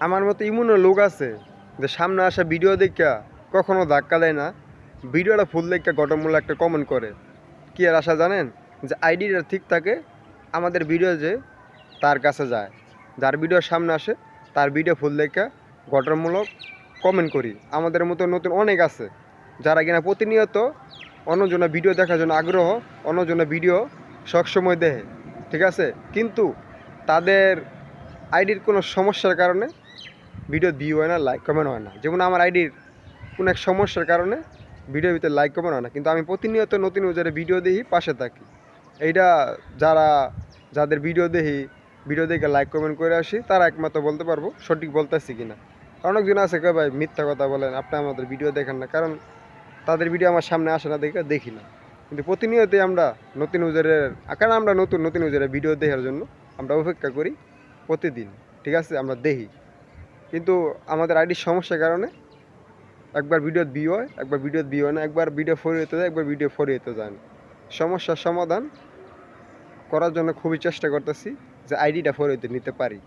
আমার মতো ইমনও লোক আছে যে সামনে আসা ভিডিও দেখা কখনো ধাক্কা দেয় না, ভিডিওটা ফুল দেখা গঠনমূলক একটা কমেন্ট করে। কি আর আশা জানেন, যে আইডিটা ঠিক থাকে, আমাদের ভিডিও যে তার কাছে যায়, যার ভিডিও সামনে আসে তার ভিডিও ফুল দেখা গঠনমূলক কমেন্ট করি। আমাদের মতো নতুন অনেক আছে যারা কিনা প্রতিনিয়ত অন্যজনের ভিডিও দেখার জন্য আগ্রহ, অন্যজনের ভিডিও সবসময় দেখে, ঠিক আছে, কিন্তু তাদের আইডির কোনো সমস্যার কারণে ভিডিও ভিউ হয় না, লাইক কমেন্ট হয় না। যেমন আমার আইডির কোনো এক সমস্যার কারণে ভিডিওর ভিতরে লাইক কমেন্ট হয় না, কিন্তু আমি প্রতিনিয়ত নতুন ইউজারের ভিডিও দেখি, পাশে থাকি। এইটা যারা যাদের ভিডিও দেখি, ভিডিও দেখে লাইক কমেন্ট করে আসি, তারা একমাত্র বলতে পারবো সঠিক বলতেছি কিনা। অনেকজন আছে কে ভাই মিথ্যা কথা বলেন, আপনি আমাদের ভিডিও দেখেন না, কারণ তাদের ভিডিও আমার সামনে আসে না দেখে দেখি না। কিন্তু প্রতিনিয়তই আমরা নতুন ইউজারের, কারণ আমরা নতুন নতুন ইউজারের ভিডিও দেখার জন্য আমরা অপেক্ষা করি প্রতিদিন, ঠিক আছে, আমরা দেখি। কিন্তু আমাদের আইডির সমস্যার কারণে একবার ভিডিও ভিউ হয়, একবার ভিডিও ভিউ হয় না, একবার ভিডিও ফরিয়ে যায়, একবার ভিডিও ফরিয়ে যায় না। সমস্যার সমাধান করার জন্য খুবই চেষ্টা করতেছি যে আইডিটা ফরিয়ে নিতে পারি।